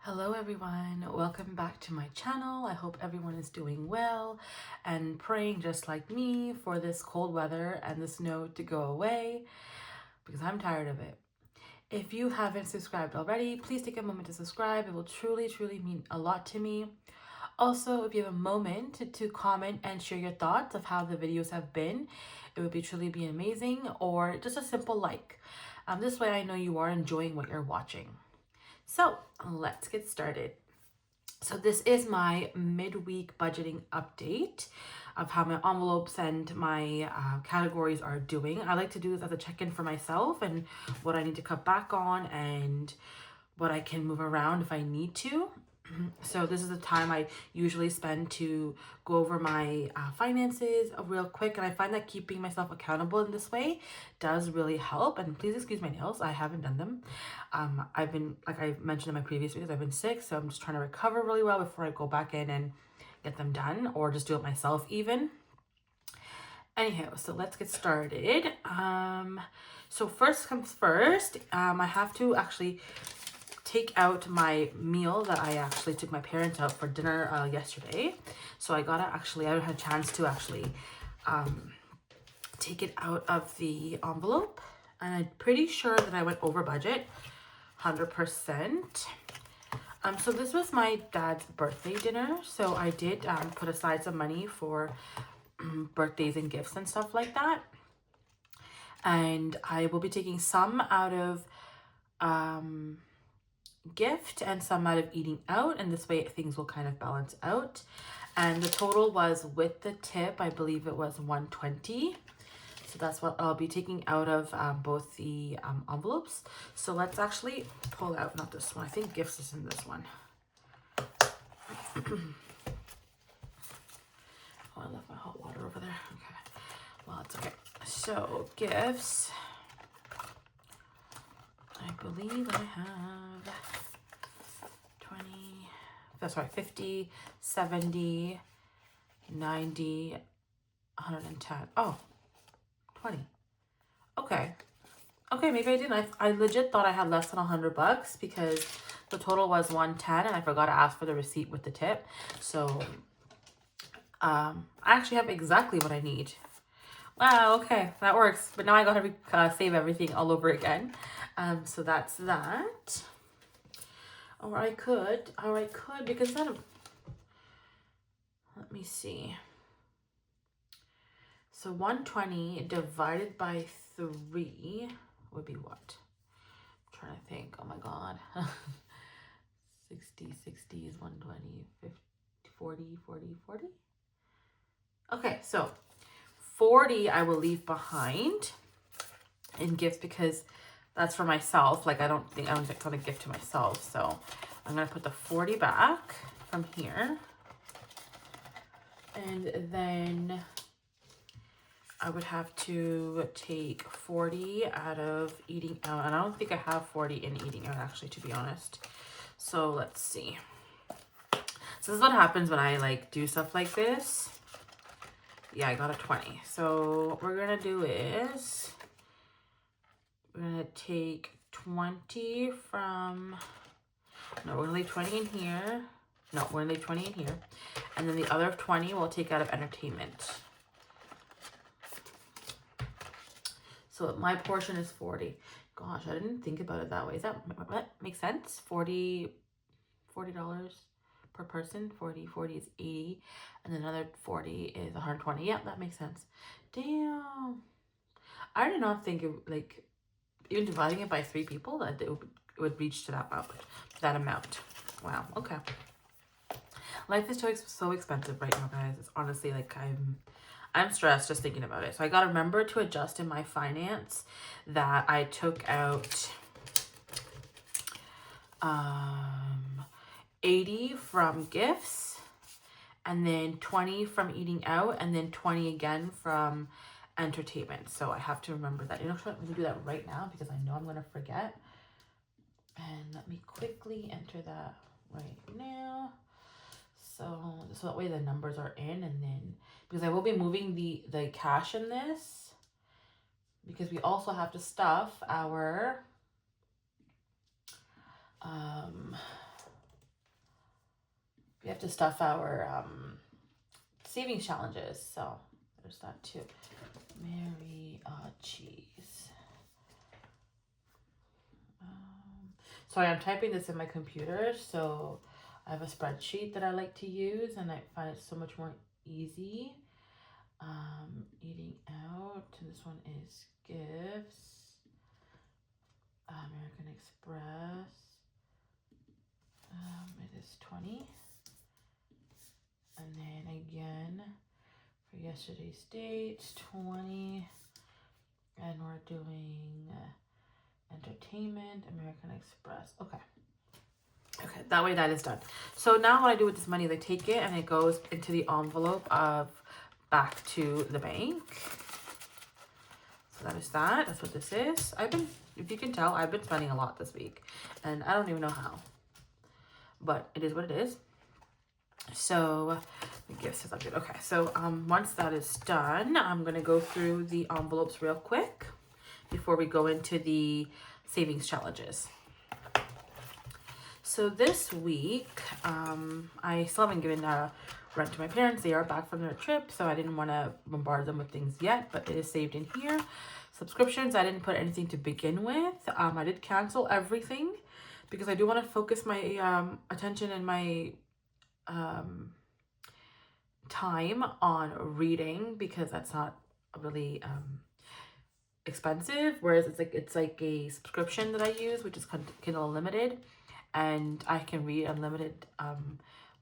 Hello everyone, welcome back to my channel. I hope everyone is doing well and praying just like me for this cold weather and the snow to go away because I'm tired of it. If you haven't subscribed already, please take a moment to subscribe. It will truly mean a lot to me. Also, if you have a moment to comment and share your thoughts of how the videos have been, it would truly be amazing, or just a simple like. This way I know you are enjoying what you're watching. So let's get started. So this is my midweek budgeting update of how my envelopes and my categories are doing. I like to do this as a check-in for myself and what I need to cut back on and what I can move around if I need to. So this is the time I usually spend to go over my finances real quick, and I find that keeping myself accountable in this way does really help. And please excuse my nails, I haven't done them. I've been, like I mentioned in my previous videos, I've been sick, so I'm just trying to recover really well before I go back in and get them done, or just do it myself even. Anyhow, so let's get started. So first comes first, I have to actually take out my meal that I actually took my parents out for dinner yesterday. So I haven't had a chance to actually take it out of the envelope. And I'm pretty sure that I went over budget, 100%. So this was my dad's birthday dinner. So I did put aside some money for birthdays and gifts and stuff like that. And I will be taking some out of gift and some out of eating out, and this way things will kind of balance out. And the total was, with the tip, I believe it was 120. So that's what I'll be taking out of both the envelopes. So let's actually pull out, not this one, I think gifts is in this one. Oh, I left my hot water over there. Okay, well, it's okay. So gifts, I believe I have 50, 70, 90, 110. Oh, 20. Okay. Okay, maybe I didn't. I legit thought I had less than $100 because the total was 110 and I forgot to ask for the receipt with the tip. So I actually have exactly what I need. Wow, okay, that works. But now I gotta save everything all over again. So that's that. Or I could, because let me see. So 120 divided by 3 would be what? I'm trying to think. Oh my God. 60 is 120, 50, 40, 40, 40. Okay, so 40 I will leave behind in gifts because that's for myself. Like I don't want to gift to myself. So I'm going to put the 40 back from here. And then I would have to take 40 out of eating out. And I don't think I have 40 in eating out, actually, to be honest. So let's see. So this is what happens when I like do stuff like this. Yeah, I got a 20. So what we're going to do is we're going to take 20 from... No, we're going to leave 20 in here. No, we're going to leave 20 in here. And then the other 20 we'll take out of entertainment. So my portion is 40. Gosh, I didn't think about it that way. Is that make sense? $40 per person. 40 is 80. And then another 40 is 120. Yeah, that makes sense. Damn. I did not think it, like, even dividing it by 3 people, that it would reach to that amount. Wow, okay. Life is so expensive right now, guys. It's honestly like I'm stressed just thinking about it. So I got to remember to adjust in my finance that I took out 80 from gifts, and then 20 from eating out, and then 20 again from entertainment. So I have to remember that. You know what? Let me do that right now because I know I'm going to forget. And let me quickly enter that right now. So that way the numbers are in, and then because I will be moving the cash in this because we also have to stuff our have to stuff our savings challenges. So there's that too. Cheese. Sorry, I'm typing this in my computer, so I have a spreadsheet that I like to use, and I find it so much more easy. Eating out. This one is gifts. American Express. It is 20. And then again for yesterday's date, 20. And we're doing entertainment, American Express. Okay. Okay, that way that is done. So now what I do with this money is I take it and it goes into the envelope of back to the bank. So that is that. That's what this is. If you can tell, I've been spending a lot this week. And I don't even know how. But it is what it is. So the gifts is good. Okay, so once that is done, I'm going to go through the envelopes real quick before we go into the savings challenges. So this week, I still haven't given rent to my parents. They are back from their trip, so I didn't want to bombard them with things yet, but it is saved in here. Subscriptions, I didn't put anything to begin with. I did cancel everything because I do want to focus my attention and my time on reading, because that's not really expensive, whereas it's like a subscription that I use, which is Kindle Unlimited, and I can read unlimited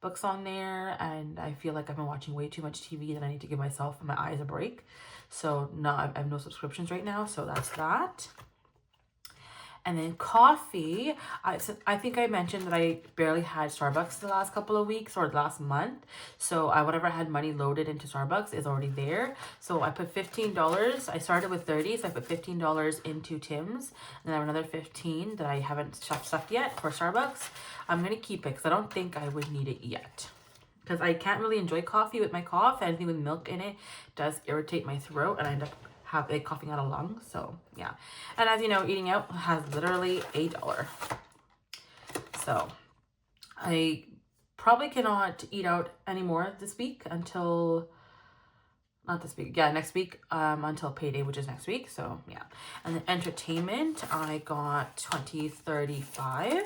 books on there, and I feel like I've been watching way too much TV and I need to give myself and my eyes a break. So no, I have no subscriptions right now, so that's that. And then coffee, I think I mentioned that I barely had Starbucks the last couple of weeks or the last month. So whatever I had money loaded into Starbucks is already there. So I put $15. I started with 30, so I put $15 into Tim's. And then I have another 15 that I haven't stuffed yet for Starbucks. I'm going to keep it because I don't think I would need it yet. Because I can't really enjoy coffee with my cough. Anything with milk in it does irritate my throat, and I end up coughing out a lung. So yeah, and as you know, eating out has literally $8. So I probably cannot eat out anymore this week until next week, until payday, which is next week. So yeah. And then entertainment, I got $20.35.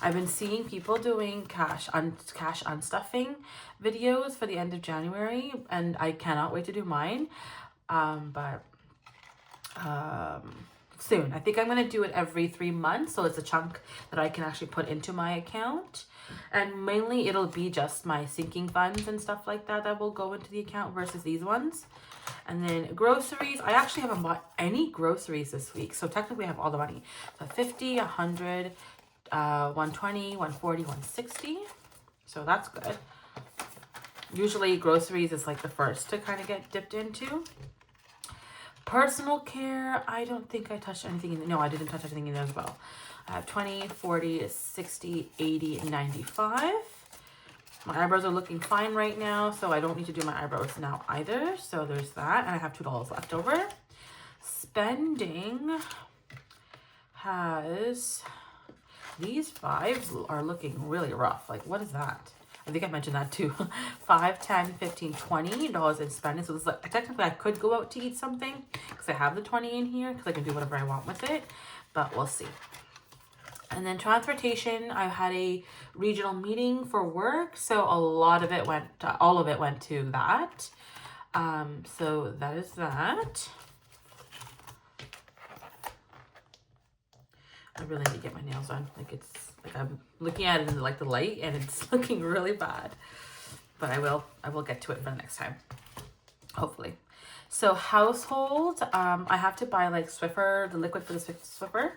I've been seeing people doing cash unstuffing videos for the end of January, and I cannot wait to do mine. But soon. I think I'm going to do it every 3 months, so it's a chunk that I can actually put into my account. And mainly it'll be just my sinking funds and stuff like that that will go into the account versus these ones. And then groceries, I actually haven't bought any groceries this week, so technically I have all the money. So 50, 100, 120, 140, 160. So that's good. Usually groceries is like the first to kind of get dipped into. Personal care, I don't think I touched anything in no, I didn't touch anything in there as well. I have 20, 40, 60, 80, 95. My eyebrows are looking fine right now, so I don't need to do my eyebrows now either. So there's that, and I have $2 left over. Spending has, these fives are looking really rough. Like, what is that? I think I mentioned that too. $5, $10, $15, $20 in spending. So this is like, technically I could go out to eat something because I have the 20 in here because I can do whatever I want with it, but we'll see. And then transportation, I had a regional meeting for work, so all of it went to that. So that is that. I really need to get my nails done. I'm looking at it in like the light and it's looking really bad. But I will get to it for the next time, hopefully. So household, I have to buy like Swiffer, the liquid for the Swiffer.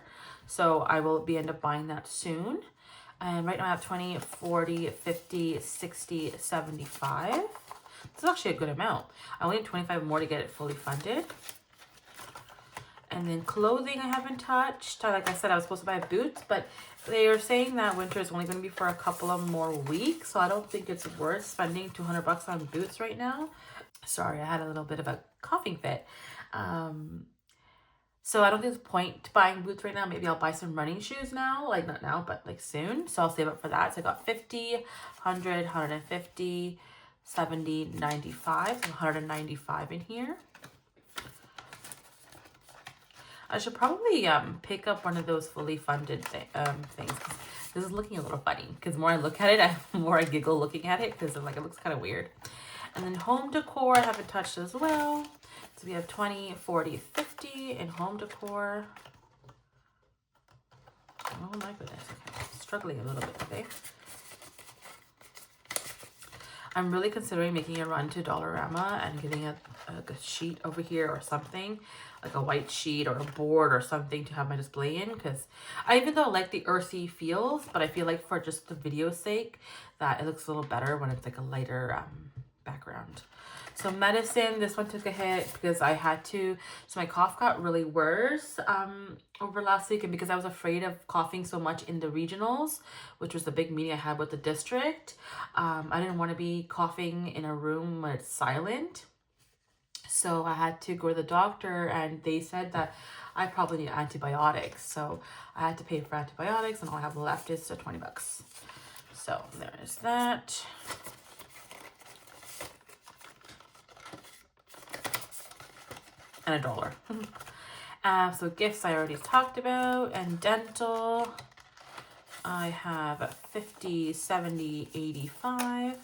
So I will end up buying that soon. And right now I have 20, 40, 50, 60, 75. This is actually a good amount. I only need 25 more to get it fully funded. And then clothing I haven't touched. Like I said, I was supposed to buy boots, but they are saying that winter is only going to be for a couple of more weeks. So I don't think it's worth spending $200 on boots right now. Sorry, I had a little bit of a coughing fit. So I don't think there's a point to buying boots right now. Maybe I'll buy some running shoes now, like not now, but like soon. So I'll save up for that. So I got 50, 100, 150, 70, 95. So 195 in here. I should probably pick up one of those fully funded things. This is looking a little funny because more I look at it, the more I giggle looking at it because like it looks kind of weird. And then home decor I haven't touched as well. So we have 20, 40, 50 in home decor. Oh my goodness. Okay. Struggling a little bit today. I'm really considering making a run to Dollarama and getting a sheet over here or something, like a white sheet or a board or something to have my display in, because I even though I like the earthy feels, but I feel like for just the video's sake that it looks a little better when it's like a lighter background. So medicine, this one took a hit because I had to, so my cough got really worse over last week, and because I was afraid of coughing so much in the regionals, which was the big meeting I had with the district, I didn't want to be coughing in a room where it's silent. So I had to go to the doctor and they said that I probably need antibiotics. So I had to pay for antibiotics and all I have left is 20 bucks. So there is that. And $1. So gifts I already talked about, and dental I have 50, 70, 85.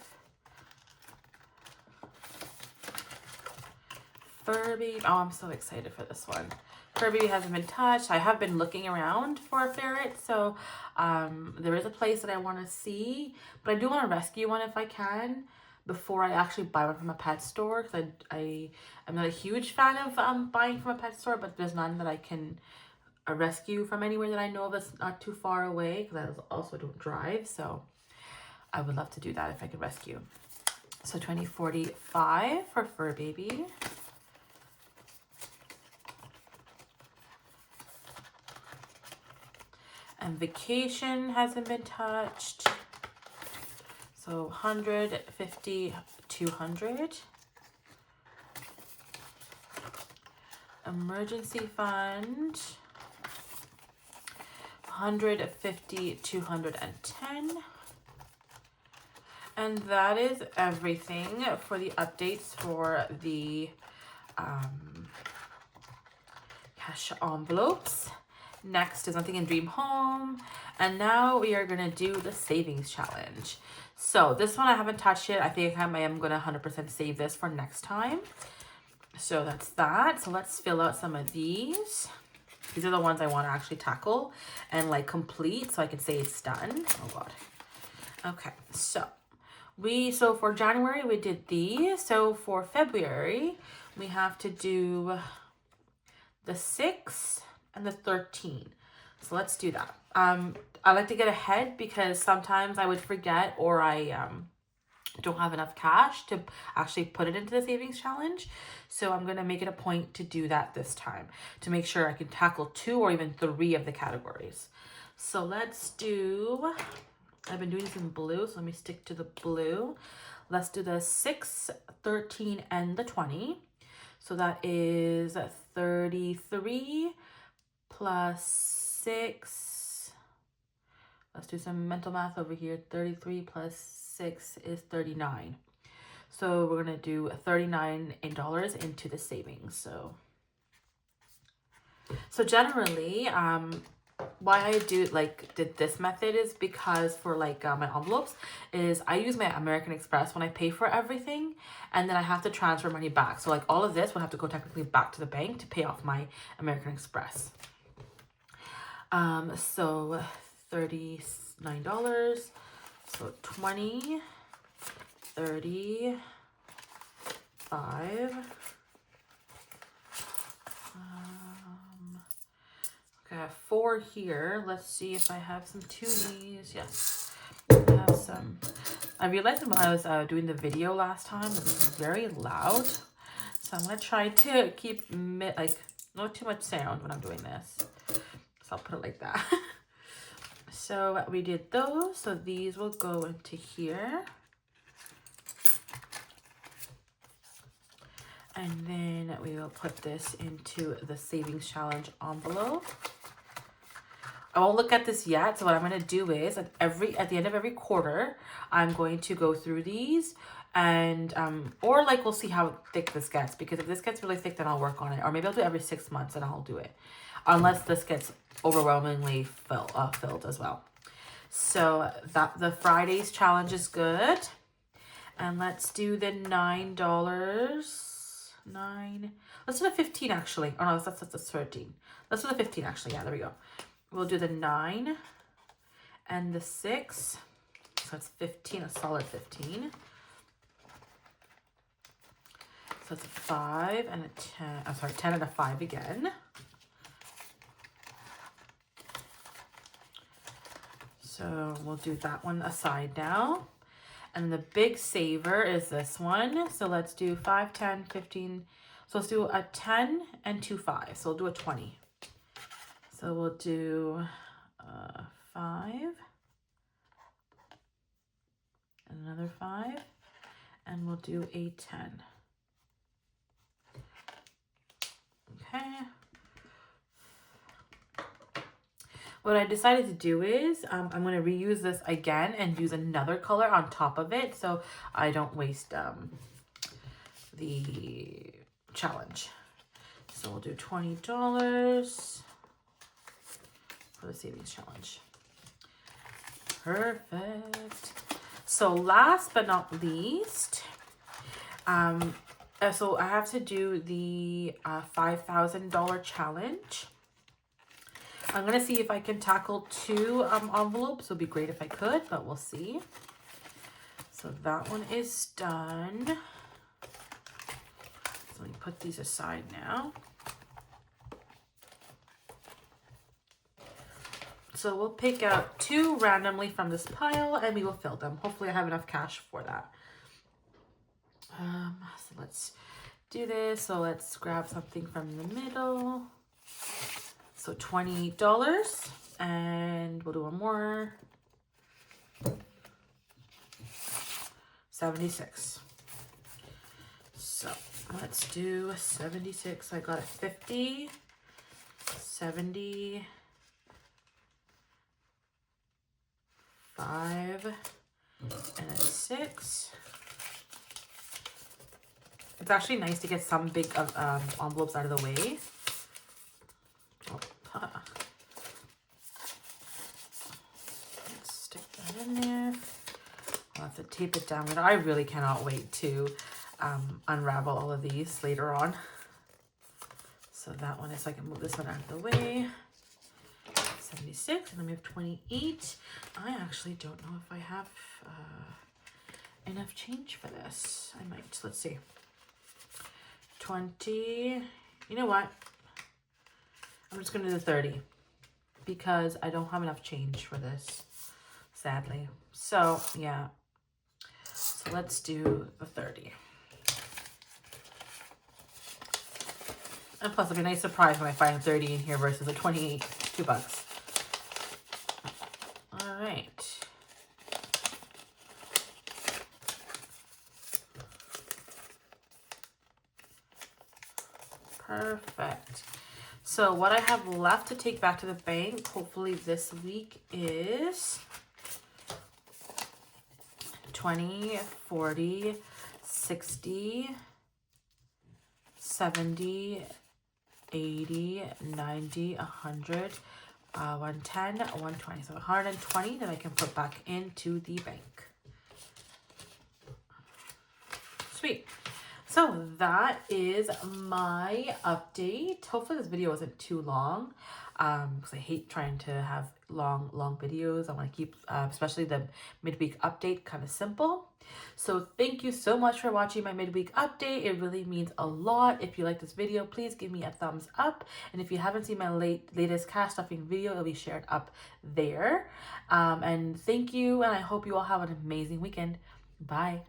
Furby, oh I'm so excited for this one. Furby hasn't been touched. I have been looking around for a ferret, so there is a place that I want to see, but I do want to rescue one if I can before I actually buy one from a pet store, because I am not a huge fan of buying from a pet store, but there's none that I can rescue from anywhere that I know of that's not too far away, because I also don't drive, so I would love to do that if I could rescue. So 2045 for Fur Baby. And vacation hasn't been touched. So 100, 50, 200. Emergency fund. 150, 210. And that is everything for the updates for the cash envelopes. Next is nothing in Dream Home. And now we are going to do the savings challenge. So this one I haven't touched yet. I think I am going to 100% save this for next time. So that's that. So let's fill out some of these. These are the ones I want to actually tackle and like complete so I can say it's done. Oh God. Okay. So for January we did these. So for February we have to do the 6 and the 13. So let's do that. I like to get ahead because sometimes I would forget, or I don't have enough cash to actually put it into the savings challenge. So I'm going to make it a point to do that this time to make sure I can tackle 2 or even 3 of the categories. So let's do, I've been doing this in blue, so let me stick to the blue. Let's do the 6, 13, and the 20. So that is 33 plus 6. Let's do some mental math over here. 33 plus 6 is 39. So we're going to do $39 into the savings. So generally, why I did this method is because for like my envelopes is I use my American Express when I pay for everything, and then I have to transfer money back. So like all of this would have to go technically back to the bank to pay off my American Express. So $39. So 20, 35. Okay, I have 4 here. Let's see if I have some toonies. Yes, I have some. I realized when I was doing the video last time that this is very loud. So I'm going to try to keep like not too much sound when I'm doing this. So I'll put it like that. So we did those. So these will go into here. And then we will put this into the savings challenge envelope. I won't look at this yet. So what I'm going to do is at the end of every quarter, I'm going to go through these and or like we'll see how thick this gets, because if this gets really thick, then I'll work on it, or maybe I'll do it every 6 months and I'll do it, unless this gets overwhelmingly filled as well. So that the Fridays challenge is good. And let's do the $9. Let's do the 15 actually. Oh no, that's 13. Let's do the 15 actually. Yeah, there we go. We'll do the 9 and the 6. So it's 15, a solid 15. So it's a 5 and a 10. I'm sorry, 10 and a 5 again. So we'll do that one aside now. And the big saver is this one. So let's do 5, 10, 15. So let's do a 10 and 2 5. So we'll do a 20. So we'll do 5 and another 5, and we'll do a 10. Okay. What I decided to do is I'm going to reuse this again and use another color on top of it, so I don't waste the challenge. So we'll do $20 for the savings challenge. Perfect. So last but not least, so I have to do the $5,000 challenge. I'm going to see if I can tackle 2 envelopes. It would be great if I could, but we'll see. So that one is done. So let me put these aside now. So we'll pick out 2 randomly from this pile and we will fill them. Hopefully I have enough cash for that. So let's do this. So let's grab something from the middle. So $20, and we'll do one more. 76. So let's do 76. I got a 50, 70, 5, and a 6. It's actually nice to get some big envelopes out of the way. Let's stick that in there. I'll have to tape it down. I really cannot wait to unravel all of these later on. So that one is, so I can move this one out of the way. 76, and then we have 28. I actually don't know if I have enough change for this. I might. Let's see. 20. You know what? I'm just going to do the 30 because I don't have enough change for this, sadly. So, yeah. So let's do the 30. And plus, it'll be a nice surprise when I find a 30 in here versus a 28, $2. All right. Perfect. So what I have left to take back to the bank, hopefully this week, is 20, 40, 60, 70, 80, 90, 100, 110, 120. So 120 that I can put back into the bank. Sweet. So that is my update. Hopefully this video wasn't too long, because I hate trying to have long videos. I want to keep, especially the midweek update, kind of simple. So thank you so much for watching my midweek update. It really means a lot. If you like this video, please give me a thumbs up. And if you haven't seen my latest cash stuffing video, it'll be shared up there. And thank you, and I hope you all have an amazing weekend. Bye.